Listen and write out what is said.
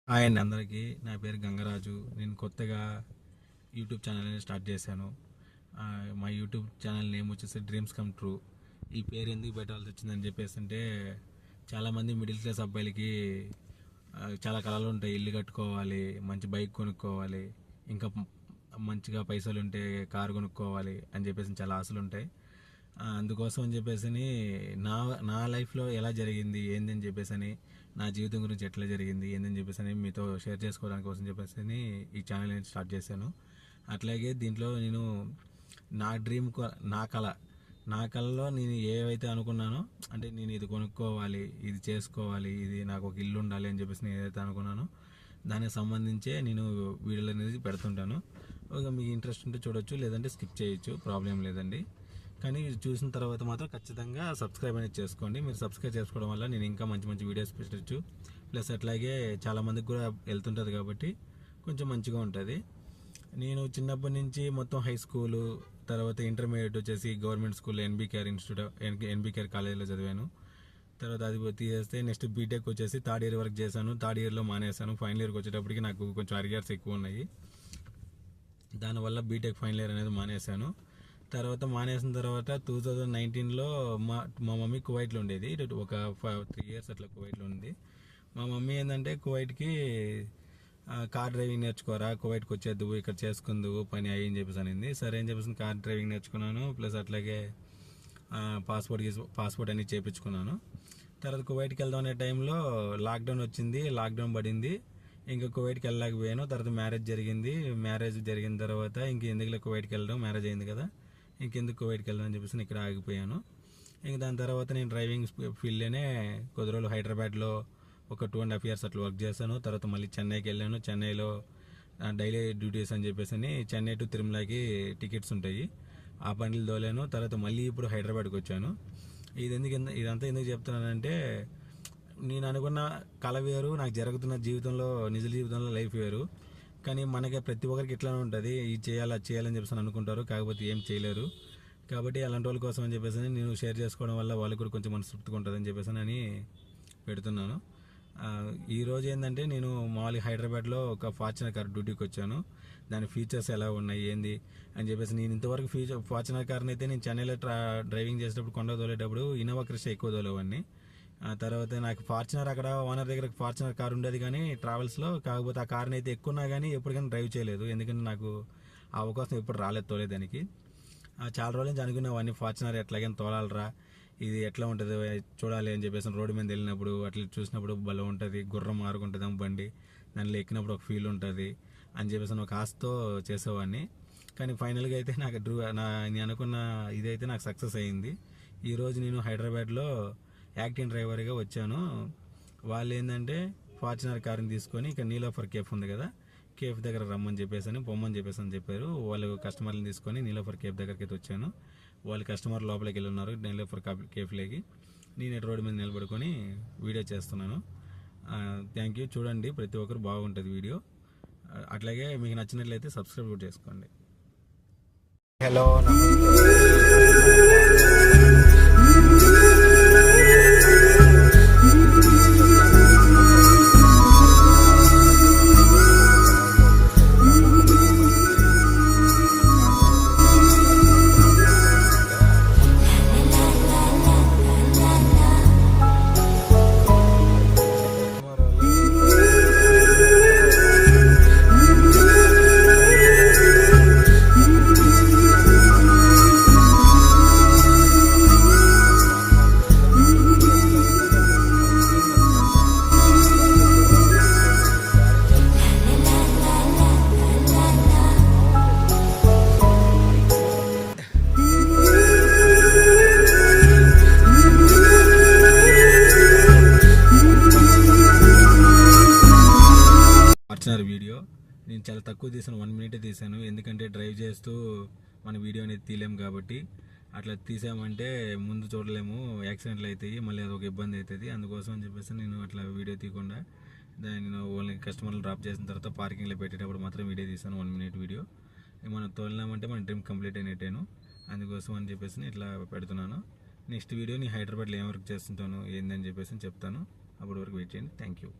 Hi అండి అందరికీ. నా పేరు గంగరాజు. నేను కొత్తగా యూట్యూబ్ ఛానల్ అనేది స్టార్ట్ చేశాను. మా యూట్యూబ్ ఛానల్ నేమ్ వచ్చేసి డ్రీమ్స్ కమ్ ట్రూ. ఈ పేరు ఎందుకు పెట్టాల్సి వచ్చిందని చెప్పేసి అంటే, చాలామంది మిడిల్ క్లాస్ అబ్బాయిలకి చాలా కళలు ఉంటాయి. ఇల్లు కట్టుకోవాలి, మంచి బైక్ కొనుక్కోవాలి, ఇంకా మంచిగా పైసలు ఉంటే కారు కొనుక్కోవాలి అని చెప్పేసి చాలా ఆశలు ఉంటాయి. అందుకోసం అని చెప్పేసి నా నా లైఫ్లో ఎలా జరిగింది ఏందని చెప్పేసి, నా జీవితం గురించి ఎట్లా జరిగింది ఏందని చెప్పేసి మీతో షేర్ చేసుకోవడానికి కోసం చెప్పేసి ఈ ఛానల్ నేను స్టార్ట్ చేశాను. అట్లాగే దీంట్లో నేను నా డ్రీమ్ నా కళలో నేను ఏవైతే అనుకున్నానో, అంటే నేను ఇది కొనుక్కోవాలి, ఇది చేసుకోవాలి, ఇది నాకు ఒక ఇల్లు ఉండాలి అని చెప్పేసి నేను ఏదైతే అనుకున్నానో దానికి సంబంధించే నేను వీడియోలు అనేది పెడుతుంటాను. మీకు ఇంట్రెస్ట్ ఉంటే చూడొచ్చు, లేదంటే స్కిప్ చేయొచ్చు, ప్రాబ్లం లేదండి. కానీ చూసిన తర్వాత మాత్రం ఖచ్చితంగా సబ్స్క్రైబ్ అనేది చేసుకోండి. మీరు సబ్స్క్రైబ్ చేసుకోవడం వల్ల నేను ఇంకా మంచి మంచి వీడియోస్ పెట్టచ్చు. ప్లస్ అట్లాగే చాలామందికి కూడా వెళ్తుంటుంది కాబట్టి కొంచెం మంచిగా ఉంటుంది. నేను చిన్నప్పటి నుంచి మొత్తం హై స్కూలు, తర్వాత ఇంటర్మీడియట్ వచ్చేసి గవర్నమెంట్ స్కూల్ ఎన్బికేఆర్ కాలేజీలో చదివాను. తర్వాత అది తీసేస్తే నెక్స్ట్ బీటెక్ వచ్చేసి థర్డ్ ఇయర్ వరకు చేశాను. థర్డ్ ఇయర్లో మానేశాను. ఫైనల్ ఇయర్కి వచ్చేటప్పటికి నాకు కొంచెం అరిగర్స్ ఎక్కువ ఉన్నాయి. దానివల్ల బీటెక్ ఫైనల్ ఇయర్ అనేది మానేశాను. తర్వాత మానేసిన తర్వాత 2019లో మా మమ్మీ కువైట్లో ఉండేది. ఒక 3 years అట్లా కువైట్లో ఉంది. మా మమ్మీ ఏంటంటే కువైట్కి కార్ డ్రైవింగ్ నేర్చుకోరా, కువైట్కి వచ్చేద్దువు, ఇక్కడ చేసుకుందువు పని అయ్యి అని చెప్పేసి అనింది. సరే అని చెప్పేసి కార్ డ్రైవింగ్ నేర్చుకున్నాను. ప్లస్ అట్లాగే పాస్పోర్ట్ అనేది చేయించుకున్నాను. తర్వాత కువైట్కి వెళ్దాం అనే టైంలో లాక్డౌన్ వచ్చింది. లాక్డౌన్ పడింది. ఇంకా కువైట్కి వెళ్ళలేకపోయాను. తర్వాత మ్యారేజ్ జరిగిన తర్వాత ఇంక ఎందుకులే కువైట్కి వెళ్ళడం, మ్యారేజ్ అయింది కదా, ఇంకెందుకు కువైట్కి వెళ్ళడం అని చెప్పేసి ఇక్కడ ఆగిపోయాను. ఇంక దాని తర్వాత నేను డ్రైవింగ్ ఫీల్డ్లోనే కొద్ది రోజులు హైదరాబాద్లో ఒక 2.5 years అట్లా వర్క్ చేశాను. తర్వాత మళ్ళీ చెన్నైకి వెళ్ళాను. చెన్నైలో డైలీ డ్యూటీస్ అని చెప్పేసి చెన్నై టు తిరుమలకి టికెట్స్ ఉంటాయి, ఆ బండిలు తోలాను. తర్వాత మళ్ళీ ఇప్పుడు హైదరాబాద్కి వచ్చాను. ఇదంతా ఎందుకు చెప్తున్నానంటే, నేను అనుకున్న కళ వేరు, నాకు జరుగుతున్న నిజ జీవితంలో లైఫ్ వేరు. కానీ మనకి ప్రతి ఒక్కరికి ఇట్లానే ఉంటుంది, ఇది చేయాలని చెప్పేసి అనుకుంటారు, కాకపోతే ఏం చేయలేరు. కాబట్టి అలాంటి వాళ్ళ కోసం అని చెప్పేసి నేను షేర్ చేసుకోవడం వల్ల వాళ్ళకి కూడా కొంచెం మనస్తృప్తిగా ఉంటుందని చెప్పేసి అని పెడుతున్నాను. ఈరోజు ఏంటంటే, నేను మామూలుగా హైదరాబాద్లో ఒక ఫార్చునర్ కార్ డ్యూటీకి వచ్చాను. దాని ఫీచర్స్ ఎలా ఉన్నాయి ఏంది అని చెప్పేసి, నేను ఇంతవరకు ఫార్చునర్ కార్ని అయితే నేను చెన్నైలో డ్రైవింగ్ చేసేటప్పుడు, కొండ తోలేటప్పుడు ఇన్నోవా క్రిస్టా ఎక్కువ తోలేవాడిని. తర్వాత నాకు ఫార్చునర్ అక్కడ ఓనర్ దగ్గర ఫార్చునర్ కార్ ఉండేది కానీ ట్రావెల్స్లో, కాకపోతే ఆ కార్ని అయితే ఎక్కువన్నా కానీ ఎప్పటికైనా డ్రైవ్ చేయలేదు. ఎందుకంటే నాకు ఆ అవకాశం ఎప్పుడు రాలేదు తోలేదానికి. చాలా రోజుల నుంచి అనుకునేవాడిని, ఫార్చునర్ ఎట్లాగైనా తోలాలరా, ఇది ఎట్లా ఉంటుంది చూడాలి అని చెప్పేసి. రోడ్డు మీద వెళ్ళినప్పుడు అట్లా చూసినప్పుడు భలే ఉంటుంది, గుర్రం మారుకుంటుంది బండి, దానిలో ఎక్కినప్పుడు ఒక ఫీల్ ఉంటుంది అని చెప్పేసి ఒక ఆశతో చేసేవాడిని. కానీ ఫైనల్గా అయితే నేను అనుకున్న ఇదైతే నాకు సక్సెస్ అయ్యింది. ఈరోజు నేను హైదరాబాద్లో యాక్టింగ్ డ్రైవర్గా వచ్చాను. వాళ్ళు ఏంటంటే ఫార్చునర్ కార్ని తీసుకొని ఇక్కడ నీలోఫర్ కేఫ్ ఉంది కదా, కేఫ్ దగ్గర పొమ్మని చెప్పేసి చెప్పారు. వాళ్ళు కస్టమర్ని తీసుకొని నీలోఫర్ కేఫ్ దగ్గరికి అయితే వచ్చాను. వాళ్ళు కస్టమర్ లోపలికి వెళ్ళి ఉన్నారు నీలోఫర్ కేఫ్లోకి. నేను రోడ్డు మీద నిలబడుకొని వీడియో చేస్తున్నాను. Thank you. చూడండి, ప్రతి ఒక్కరు బాగుంటుంది వీడియో. అట్లాగే మీకు నచ్చినట్లయితే సబ్స్క్రైబ్ కూడా చేసుకోండి. హలో, వీడియో నేను చాలా తక్కువ తీసాను, 1 minute తీసాను. ఎందుకంటే డ్రైవ్ చేస్తూ మన వీడియో అనేది తీయలేము కాబట్టి. అట్లా తీసామంటే ముందు చూడలేము, యాక్సిడెంట్లు అవుతాయి, మళ్ళీ అదొక ఇబ్బంది అవుతుంది. అందుకోసం అని చెప్పేసి నేను అట్లా వీడియో తీయకుండా నేను ఓన్లీ కస్టమర్లు డ్రాప్ చేసిన తర్వాత పార్కింగ్లో పెట్టేటప్పుడు మాత్రం వీడియో తీసాను, 1 minute వీడియో. మనం తోలినామంటే మన డ్రీమ్ కంప్లీట్ అయినట్టేను. అందుకోసం అని చెప్పేసి ఇట్లా పెడుతున్నాను. నెక్స్ట్ వీడియో నేను హైదరాబాద్లో ఏం వర్క్ చేస్తుంటాను ఏందని చెప్పేసి చెప్తాను. అప్పటి వరకు వెయిట్ చేయండి. Thank you.